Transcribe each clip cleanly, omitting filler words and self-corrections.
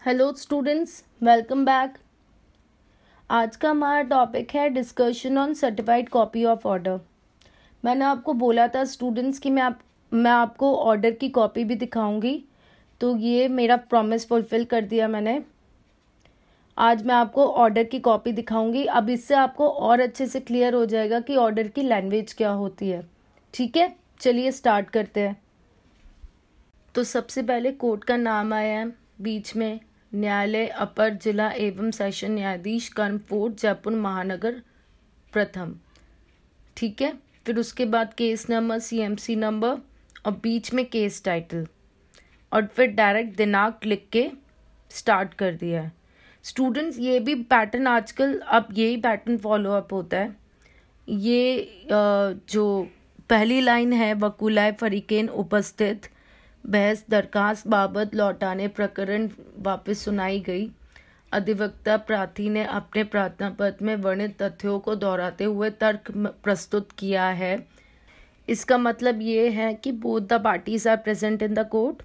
Hello students, welcome back. आज का हमारा टॉपिक है discussion on certified copy of order. मैंने आपको बोला था स्टूडेंट्स कि मैं आपको ऑर्डर की कॉपी भी दिखाऊंगी, तो ये मेरा प्रॉमिस फुलफिल कर दिया मैंने। आज मैं आपको ऑर्डर की कॉपी दिखाऊंगी। अब इससे आपको और अच्छे से क्लियर हो जाएगा कि ऑर्डर की लैंग्वेज क्या होती है। ठीक है, चलिए स्टार्ट करते हैं। तो सबसे पहले कोर्ट का नाम आया है बीच में, न्यायालय अपर जिला एवं सेशन न्यायाधीश कर्मफोर्ट जयपुर महानगर प्रथम। ठीक है, फिर उसके बाद केस नंबर, सीएमसी नंबर और बीच में केस टाइटल, और फिर डायरेक्ट दिनांक लिख के स्टार्ट कर दिया है। स्टूडेंट्स, ये भी पैटर्न आजकल अब यही पैटर्न फॉलो अप होता है। ये जो पहली लाइन है, वकुलाए फरीकेन उपस्थित, बहस दरखास्त बाबत लौटाने प्रकरण वापस सुनाई गई। अधिवक्ता प्रार्थी ने अपने प्रार्थना पत्र में वर्णित तथ्यों को दोहराते हुए तर्क प्रस्तुत किया है। इसका मतलब ये है कि both the parties are present in the court.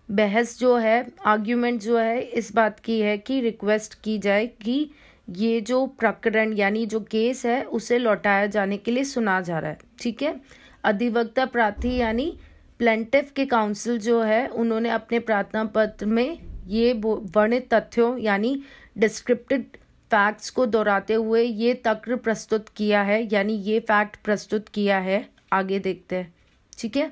बहस जो है, आर्ग्यूमेंट जो है, इस बात की है कि रिक्वेस्ट की जाए कि ये जो प्रकरण यानी जो केस है उसे लौटाया जाने के लिए सुना जा रहा है। ठीक है, अधिवक्ता प्रार्थी यानी प्लेंटिफ के काउंसिल जो है, उन्होंने अपने प्रार्थना पत्र में ये वर्णित तथ्यों यानी डिस्क्रिप्टेड फैक्ट्स को दोहराते हुए ये तर्क प्रस्तुत किया है, यानी ये फैक्ट प्रस्तुत किया है। आगे देखते हैं। ठीक है,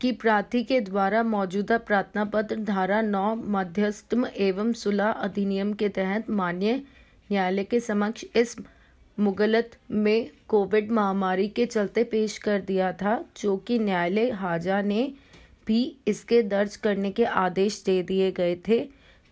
कि प्रार्थी के द्वारा मौजूदा प्रार्थना पत्र धारा 9 मध्यस्थ एवं सुलह अधिनियम के तहत माननीय न्यायालय के समक्ष इस मुगलत में कोविड महामारी के चलते पेश कर दिया था, जो कि न्यायालय हाजा ने भी इसके दर्ज करने के आदेश दे दिए गए थे।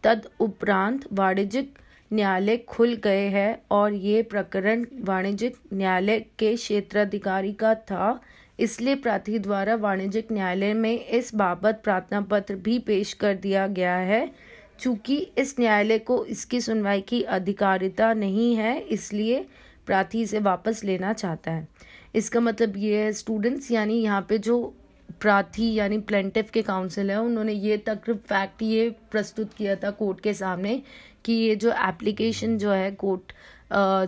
तद उपरांत वाणिज्यिक न्यायालय खुल गए हैं और ये प्रकरण वाणिज्यिक न्यायालय के क्षेत्राधिकारी का था, इसलिए प्रार्थी द्वारा वाणिज्यिक न्यायालय में इस बाबत प्रार्थना पत्र भी पेश कर दिया गया है। चूंकि इस न्यायालय को इसकी सुनवाई की अधिकारिता नहीं है, इसलिए प्रार्थी इसे वापस लेना चाहता है। इसका मतलब ये है स्टूडेंट्स, यानी यहाँ पे जो प्रार्थी यानी प्लेंटिफ के काउंसिल है, उन्होंने ये तक फैक्ट ये प्रस्तुत किया था कोर्ट के सामने कि ये जो एप्लीकेशन जो है court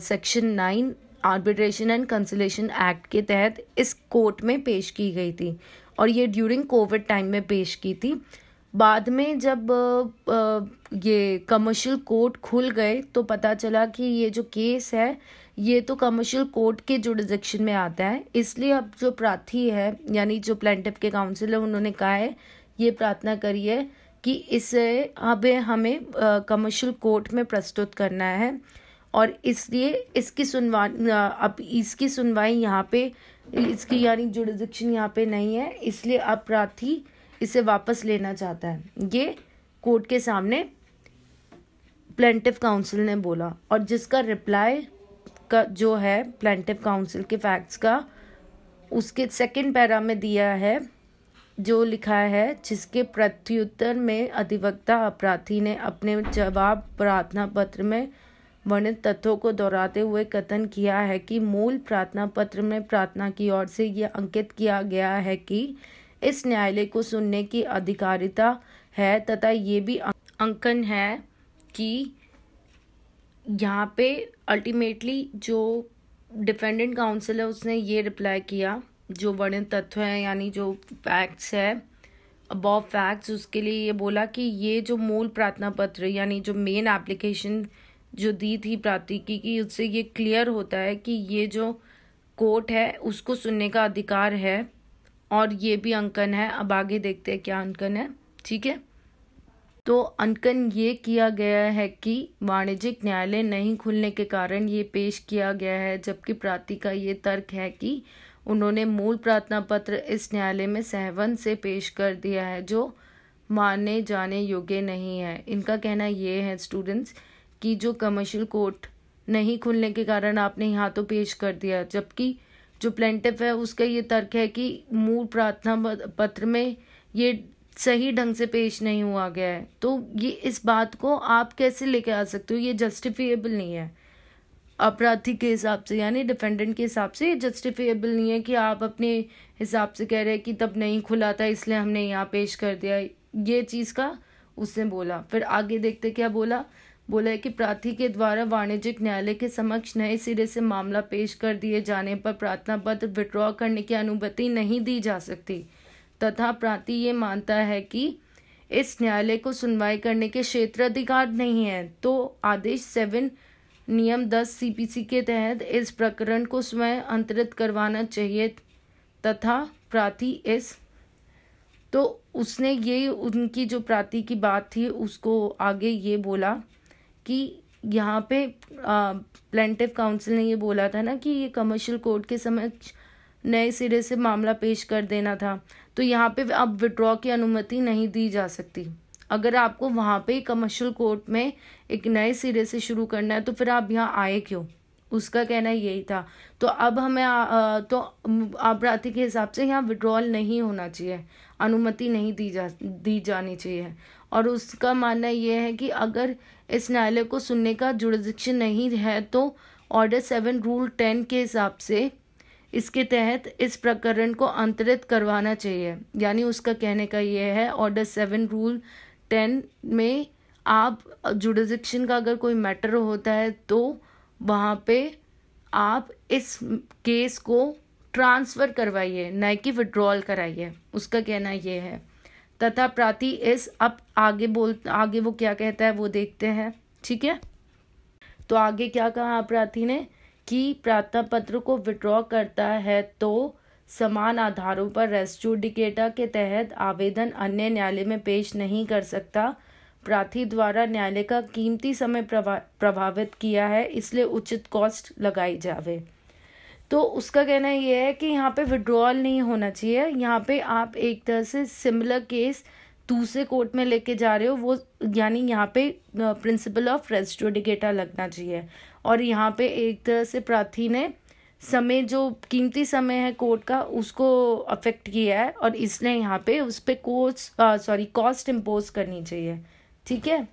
section 9 arbitration and conciliation act के तहत इस कोर्ट में पेश की गई थी, और ये ड्यूरिंग कोविड टाइम में पेश की थी। बाद में जब ये कमर्शियल कोर्ट खुल गए तो पता चला कि ये जो केस है ये तो कमर्शियल कोर्ट के जुरिडिक्शन में आता है, इसलिए अब जो प्रार्थी है यानी जो प्लेंटिफ के काउंसिल है, उन्होंने कहा है, ये प्रार्थना करी है कि इसे अब हमें कमर्शियल कोर्ट में प्रस्तुत करना है, और इसलिए इसकी सुनवाई यहाँ पे इसकी यानी जुरिडिक्शन यहाँ पे नहीं है, इसलिए अब प्रार्थी इसे वापस लेना चाहता है। ये कोर्ट के सामने प्लेंटिफ काउंसिल ने बोला, और जिसका रिप्लाई का जो है प्लेंटिफ काउंसिल के फैक्ट्स का, उसके सेकंड पैरा में दिया है, जो लिखा है, जिसके प्रत्युत्तर में अधिवक्ता अपराधी ने अपने जवाब प्रार्थना पत्र में वर्णित तथ्यों को दोहराते हुए कथन किया है कि मूल प्रार्थना पत्र में प्रार्थना की ओर से यह अंकित किया गया है कि इस न्यायालय को सुनने की अधिकारिता है, तथा ये भी अंकन है कि यहाँ पे अल्टीमेटली जो डिफेंडेंट काउंसिल है उसने ये रिप्लाई किया, जो वर्णित तथ्य हैं यानी जो फैक्ट्स है अबव फैक्ट्स, उसके लिए ये बोला कि ये जो मूल प्रार्थना पत्र यानी जो मेन एप्लीकेशन जो दी थी प्रार्थी की, उससे ये क्लियर होता है कि ये जो कोर्ट है उसको सुनने का अधिकार है, और ये भी अंकन है। अब आगे देखते हैं क्या अंकन है। ठीक है, तो अंकन ये किया गया है कि वाणिज्यिक न्यायालय नहीं खुलने के कारण ये पेश किया गया है, जबकि प्रार्थी का ये तर्क है कि उन्होंने मूल प्रार्थना पत्र इस न्यायालय में सहवन से पेश कर दिया है, जो माने जाने योग्य नहीं है। इनका कहना ये है स्टूडेंट्स कि जो कमर्शियल कोर्ट नहीं खुलने के कारण आपने यहाँ तो पेश कर दिया, जबकि जो प्लेंटिफ है उसका ये तर्क है कि मूल प्रार्थना पत्र में ये सही ढंग से पेश नहीं हुआ गया है। तो ये इस बात को आप कैसे लेके आ सकते हो, ये जस्टिफिएबल नहीं है अपराधी के हिसाब से, यानी डिफेंडेंट के हिसाब से ये जस्टिफिएबल नहीं है कि आप अपने हिसाब से कह रहे हैं कि तब नहीं खुला था इसलिए हमने यहाँ पेश कर दिया। ये चीज़ का उसने बोला। फिर आगे देखते क्या बोला है कि प्रार्थी के द्वारा वाणिज्यिक न्यायालय के समक्ष नए सिरे से मामला पेश कर दिए जाने पर प्रार्थना पत्र विड्रॉ करने की अनुमति नहीं दी जा सकती तथा प्रार्थी ये मानता है कि इस न्यायालय को सुनवाई करने के क्षेत्राधिकार नहीं है, तो आदेश 7 नियम 10 CPC के तहत इस प्रकरण को स्वयं अंतरित करवाना चाहिए तथा प्रार्थी इस तो उसने ये उनकी जो प्रार्थी की बात थी उसको आगे ये बोला कि यहाँ पे प्लेंटिफ काउंसिल ने ये बोला था ना कि ये कमर्शियल कोर्ट के समक्ष नए सिरे से मामला पेश कर देना था, तो यहाँ पे अब विड्रॉ की अनुमति नहीं दी जा सकती। अगर आपको वहाँ पे कमर्शियल कोर्ट में एक नए सिरे से शुरू करना है तो फिर आप यहाँ आए क्यों, उसका कहना यही था। तो अब हमें तो प्रार्थी के हिसाब से यहाँ विड्रॉल नहीं होना चाहिए, अनुमति नहीं दी जानी चाहिए। और उसका मानना ये है कि अगर इस न्यायालय को सुनने का जुरिडिक्शन नहीं है तो ऑर्डर 7 रूल 10 के हिसाब से इसके तहत इस प्रकरण को अंतरित करवाना चाहिए। यानी उसका कहने का ये है ऑर्डर 7 रूल 10 में आप जुरिडिक्शन का अगर कोई मैटर होता है तो वहाँ पे आप इस केस को ट्रांसफ़र करवाइए, न कि विड्रॉल कराइए, उसका कहना ये है। तथा प्रार्थी इस अब आगे वो क्या कहता है वो देखते हैं, ठीक है। तो आगे क्या कहा प्रार्थी ने कि प्रार्थना पत्र को विड्रॉ करता है तो समान आधारों पर रेस जुडिकेटा के तहत आवेदन अन्य न्यायालय में पेश नहीं कर सकता। प्रार्थी द्वारा न्यायालय का कीमती समय प्रभावित किया है, इसलिए उचित कॉस्ट लगाई जावे। तो उसका कहना ये है कि यहाँ पे विड्रॉल नहीं होना चाहिए, यहाँ पे आप एक तरह से सिमिलर केस दूसरे कोर्ट में लेके जा रहे हो, वो यानी यहाँ पे प्रिंसिपल ऑफ रेस जुडिकेटा लगना चाहिए। और यहाँ पे एक तरह से प्रार्थी ने समय जो कीमती समय है कोर्ट का उसको अफेक्ट किया है और इसलिए यहाँ पे उस पर कॉस्ट इम्पोज करनी चाहिए, ठीक है।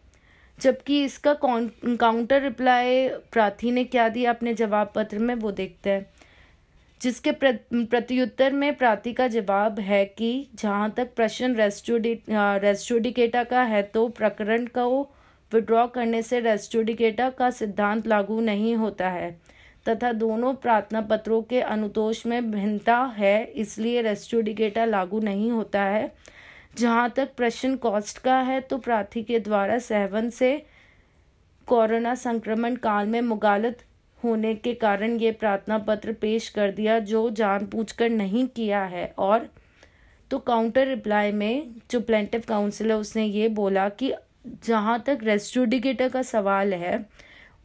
जबकि इसका काउंटर रिप्लाई प्रार्थी ने क्या दिया अपने जवाब पत्र में वो देखते हैं, जिसके प्रत्युत्तर में प्रार्थी का जवाब है कि जहाँ तक प्रश्न रेस जुडिकेटा का है तो प्रकरण को विड्रॉ करने से रेस जुडिकेटा का सिद्धांत लागू नहीं होता है तथा दोनों प्रार्थना पत्रों के अनुतोष में भिन्नता है, इसलिए रेस जुडिकेटा लागू नहीं होता है। जहाँ तक प्रश्न कॉस्ट का है तो प्रार्थी के द्वारा 7 से कोरोना संक्रमण काल में मुगालत होने के कारण ये प्रार्थना पत्र पेश कर दिया जो जानबूझकर नहीं किया है। और तो काउंटर रिप्लाई में जो प्लेंटिफ काउंसिल है उसने ये बोला कि जहाँ तक रेस जुडिकेटा का सवाल है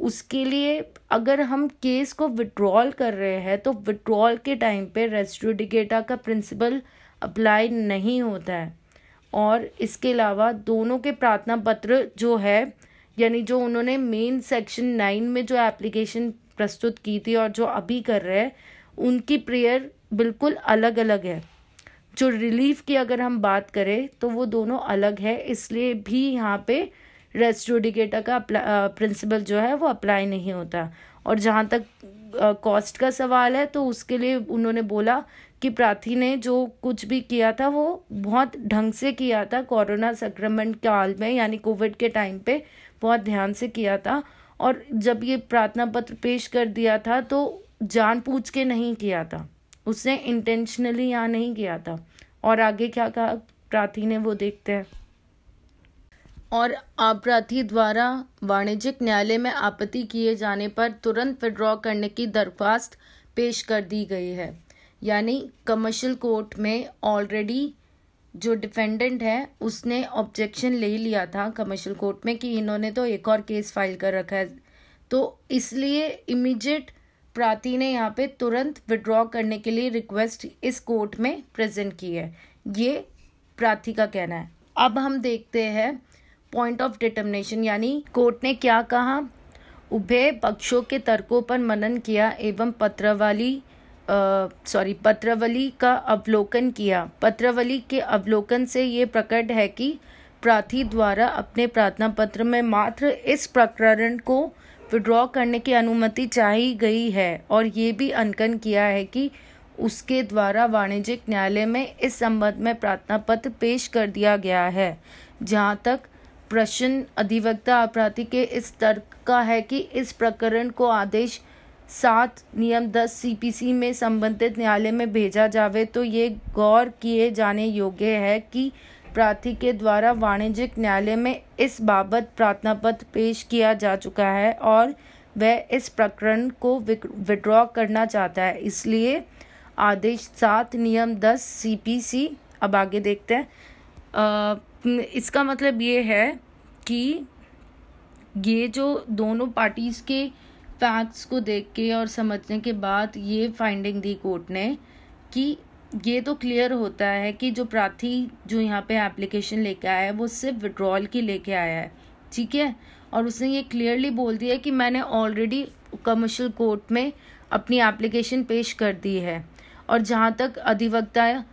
उसके लिए अगर हम केस को विड्रॉल कर रहे हैं तो विड्रॉल के टाइम पे रेस जुडिकेटा का प्रिंसिपल अप्लाई नहीं होता है। और इसके अलावा दोनों के प्रार्थना पत्र जो है यानी जो उन्होंने मेन सेक्शन 9 में जो एप्लीकेशन प्रस्तुत की थी और जो अभी कर रहे हैं उनकी प्रेयर बिल्कुल अलग अलग है। जो रिलीफ की अगर हम बात करें तो वो दोनों अलग है, इसलिए भी यहाँ पे रेस जुडिकेटा का प्रिंसिपल जो है वो अप्लाई नहीं होता। और जहाँ तक कॉस्ट का सवाल है तो उसके लिए उन्होंने बोला कि प्रार्थी ने जो कुछ भी किया था वो बहुत ढंग से किया था, कोरोना संक्रमण काल में यानी कोविड के टाइम पे बहुत ध्यान से किया था। और जब ये प्रार्थना पत्र पेश कर दिया था तो जानबूझ के नहीं किया था, उसने इंटेंशनली यहाँ नहीं किया था। और आगे क्या कहा प्रार्थी ने वो देखते हैं। और प्रार्थी द्वारा वाणिज्यिक न्यायालय में आपत्ति किए जाने पर तुरंत विड्रॉ करने की दरख्वास्त पेश कर दी गई है। यानी कमर्शियल कोर्ट में ऑलरेडी जो डिफेंडेंट है उसने ऑब्जेक्शन ले लिया था कमर्शियल कोर्ट में कि इन्होंने तो एक और केस फाइल कर रखा है, तो इसलिए इमीडिएट प्रार्थी ने यहाँ पे तुरंत विड्रॉ करने के लिए रिक्वेस्ट इस कोर्ट में प्रेजेंट की है, ये प्रार्थी का कहना है। अब हम देखते हैं पॉइंट ऑफ डिटर्मिनेशन, यानी कोर्ट ने क्या कहा। उभय पक्षों के तर्कों पर मनन किया एवं पत्रावली का अवलोकन किया। पत्रावली के अवलोकन से ये प्रकट है कि प्रार्थी द्वारा अपने प्रार्थना पत्र में मात्र इस प्रकरण को विड्रॉ करने की अनुमति चाही गई है और ये भी अंकन किया है कि उसके द्वारा वाणिज्यिक न्यायालय में इस संबंध में प्रार्थना पत्र पेश कर दिया गया है। जहाँ तक प्रश्न अधिवक्ता अपराधी के इस तर्क का है कि इस प्रकरण को आदेश 7 नियम 10 सीपीसी में संबंधित न्यायालय में भेजा जावे तो ये गौर किए जाने योग्य है कि प्रार्थी के द्वारा वाणिज्यिक न्यायालय में इस बाबत प्रार्थना पत्र पेश किया जा चुका है और वह इस प्रकरण को विड्रॉ करना चाहता है। इसलिए आदेश 7 नियम 10 सीपीसी, अब आगे देखते हैं। इसका मतलब ये है कि ये जो दोनों पार्टीज़ के फैक्ट्स को देख के और समझने के बाद ये फाइंडिंग दी कोर्ट ने कि ये तो क्लियर होता है कि जो प्रार्थी जो यहाँ पे एप्लीकेशन लेके आया है वो सिर्फ विड्रॉल की लेके आया है, ठीक है। और उसने ये क्लियरली बोल दिया कि मैंने ऑलरेडी कमर्शियल कोर्ट में अपनी एप्लीकेशन पेश कर दी है। और जहाँ तक अधिवक्ता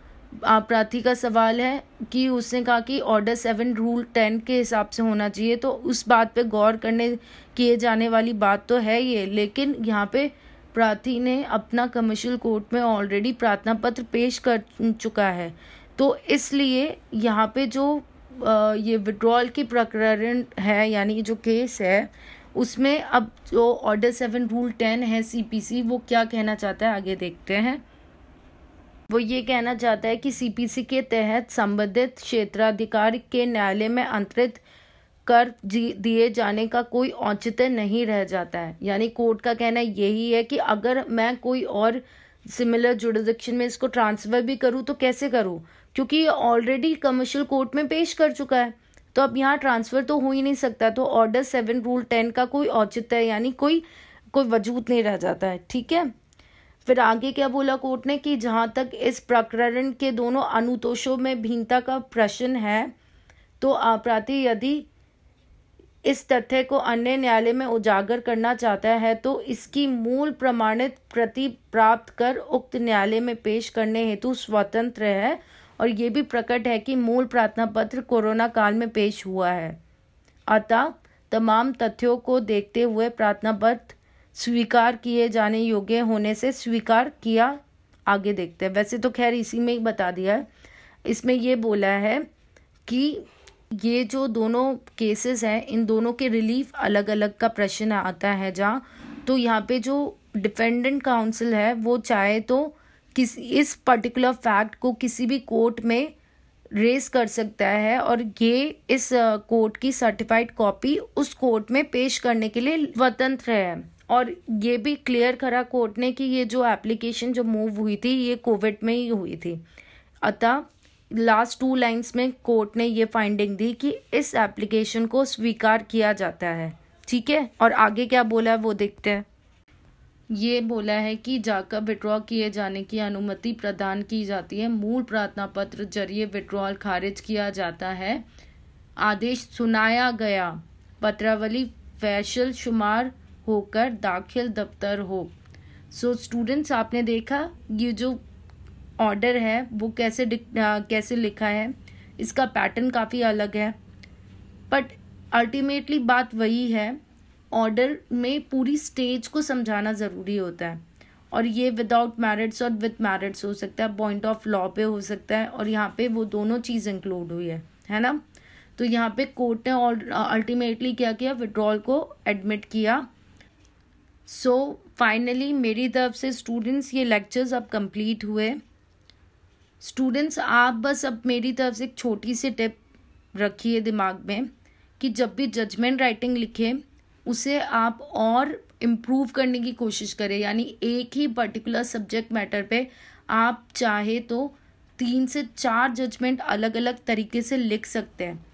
प्रार्थी का सवाल है कि उसने कहा कि ऑर्डर 7 रूल 10 के हिसाब से होना चाहिए, तो उस बात पे गौर किए जाने वाली बात तो है ये, लेकिन यहाँ पे प्रार्थी ने अपना कमर्शियल कोर्ट में ऑलरेडी प्रार्थना पत्र पेश कर चुका है। तो इसलिए यहाँ पे जो ये विड्रॉल की प्रकरण है यानी जो केस है उसमें अब जो ऑर्डर 7 रूल 10 है सीपीसी, वो क्या कहना चाहता है आगे देखते हैं। वो ये कहना चाहता है कि सीपीसी के तहत संबंधित क्षेत्राधिकार के न्यायालय में अंतरित कर दिए जाने का कोई औचित्य नहीं रह जाता है। यानी कोर्ट का कहना यही है कि अगर मैं कोई और सिमिलर जुरिडिक्शन में इसको ट्रांसफर भी करूँ तो कैसे करूँ, क्योंकि ये ऑलरेडी कमर्शियल कोर्ट में पेश कर चुका है, तो अब यहाँ ट्रांसफ़र तो हो ही नहीं सकता। तो ऑर्डर 7 रूल 10 का कोई औचित्य यानी कोई वजूद नहीं रह जाता है, ठीक है। फिर आगे क्या बोला कोर्ट ने कि जहाँ तक इस प्रकरण के दोनों अनुतोषों में भिन्नता का प्रश्न है तो अपराधी यदि इस तथ्य को अन्य न्यायालय में उजागर करना चाहता है तो इसकी मूल प्रमाणित प्रति प्राप्त कर उक्त न्यायालय में पेश करने हेतु स्वतंत्र है। और ये भी प्रकट है कि मूल प्रार्थना पत्र कोरोना काल में पेश हुआ है, अतः तमाम तथ्यों को देखते हुए प्रार्थना पत्र स्वीकार किए जाने योग्य होने से स्वीकार किया। आगे देखते हैं। वैसे तो खैर इसी में ही बता दिया है, इसमें ये बोला है कि ये जो दोनों केसेस हैं इन दोनों के रिलीफ अलग अलग का प्रश्न आता है। जहाँ तो यहाँ पे जो डिफेंडेंट काउंसिल है वो चाहे तो इस पर्टिकुलर फैक्ट को किसी भी कोर्ट में रेस कर सकता है और ये इस कोर्ट की सर्टिफाइड कॉपी उस कोर्ट में पेश करने के लिए स्वतंत्र है। और ये भी क्लियर करा कोर्ट ने कि ये जो एप्लीकेशन जो मूव हुई थी ये कोविड में ही हुई थी, अतः लास्ट 2 लाइंस में कोर्ट ने ये फाइंडिंग दी कि इस एप्लीकेशन को स्वीकार किया जाता है, ठीक है। और आगे क्या बोला है वो देखते हैं। ये बोला है कि जाकर विड्रॉ किए जाने की अनुमति प्रदान की जाती है, मूल प्रार्थना पत्र जरिए विड्रॉल खारिज किया जाता है, आदेश सुनाया गया, पत्रावली फैसल शुमार होकर दाखिल दफ्तर हो। सो स्टूडेंट्स आपने देखा ये जो ऑर्डर है वो कैसे लिखा है, इसका पैटर्न काफ़ी अलग है, बट अल्टीमेटली बात वही है, ऑर्डर में पूरी स्टेज को समझाना ज़रूरी होता है। और ये विदाउट मैरिट्स और विद मैरिट्स हो सकता है, पॉइंट ऑफ लॉ पे हो सकता है, और यहाँ पे वो दोनों चीज़ इंक्लूड हुई है ना। तो यहाँ पे कोर्ट ने अल्टीमेटली क्या किया, विड्रॉल को एडमिट किया। सो फाइनली मेरी तरफ से स्टूडेंट्स ये लेक्चर्स अब कंप्लीट हुए। स्टूडेंट्स आप बस अब मेरी तरफ से एक छोटी सी टिप रखिए दिमाग में कि जब भी जजमेंट राइटिंग लिखें उसे आप और इम्प्रूव करने की कोशिश करें। यानी एक ही पर्टिकुलर सब्जेक्ट मैटर पे आप चाहे तो 3 से 4 जजमेंट अलग अलग तरीके से लिख सकते हैं।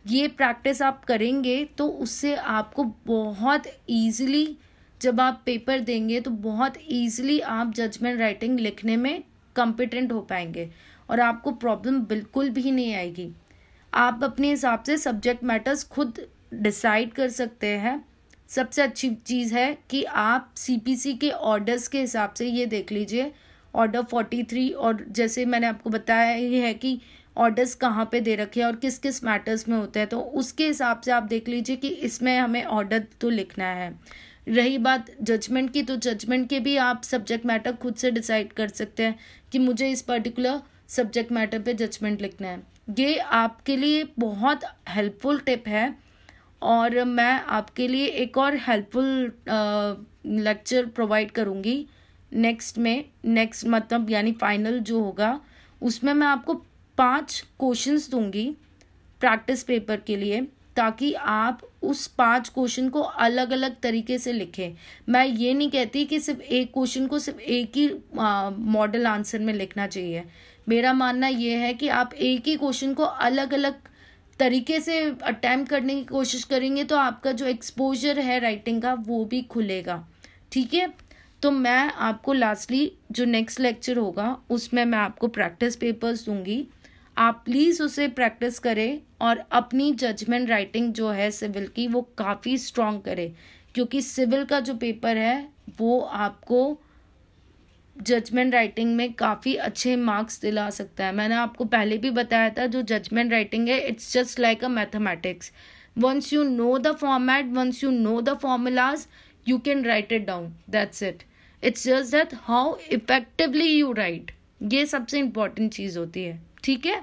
ये प्रैक्टिस आप करेंगे तो उससे आपको बहुत ईजिली जब आप पेपर देंगे तो बहुत ईजिली आप जजमेंट राइटिंग लिखने में कॉम्पिटेंट हो पाएंगे और आपको प्रॉब्लम बिल्कुल भी नहीं आएगी। आप अपने हिसाब से सब्जेक्ट मैटर्स खुद डिसाइड कर सकते हैं। सबसे अच्छी चीज़ है कि आप सीपीसी के ऑर्डर्स के हिसाब से ये देख लीजिए, ऑर्डर 43, और जैसे मैंने आपको बताया ये है कि ऑर्डर्स कहाँ पे दे रखे हैं और किस किस मैटर्स में होते हैं, तो उसके हिसाब से आप देख लीजिए कि इसमें हमें ऑर्डर तो लिखना है। रही बात जजमेंट की, तो जजमेंट के भी आप सब्जेक्ट मैटर खुद से डिसाइड कर सकते हैं कि मुझे इस पर्टिकुलर सब्जेक्ट मैटर पे जजमेंट लिखना है। ये आपके लिए बहुत हेल्पफुल टिप है। और मैं आपके लिए एक और हेल्पफुल लेक्चर प्रोवाइड करूँगी नेक्स्ट मतलब यानी फाइनल जो होगा, उसमें मैं आपको 5 क्वेश्चंस दूंगी प्रैक्टिस पेपर के लिए, ताकि आप उस 5 क्वेश्चन को अलग अलग तरीके से लिखें। मैं ये नहीं कहती कि सिर्फ एक क्वेश्चन को सिर्फ एक ही मॉडल आंसर में लिखना चाहिए। मेरा मानना ये है कि आप एक ही क्वेश्चन को अलग अलग तरीके से अटेम्प्ट करने की कोशिश करेंगे तो आपका जो एक्सपोजर है राइटिंग का वो भी खुलेगा। ठीक है, तो मैं आपको लास्टली जो नेक्स्ट लेक्चर होगा उसमें मैं आपको प्रैक्टिस पेपर्स दूंगी। आप प्लीज़ उसे प्रैक्टिस करें और अपनी जजमेंट राइटिंग जो है सिविल की वो काफ़ी स्ट्रॉन्ग करें, क्योंकि सिविल का जो पेपर है वो आपको जजमेंट राइटिंग में काफ़ी अच्छे मार्क्स दिला सकता है। मैंने आपको पहले भी बताया था, जो जजमेंट राइटिंग है it's just like a mathematics. Once you know the format, once you know the formulas, you can write it down, that's it. It's just that how effectively you write, ये सबसे important चीज़ होती है। ठीक है,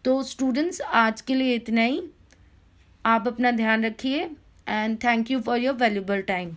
तो students आज के लिए इतना ही। आप अपना ध्यान रखिए and thank you for your valuable time.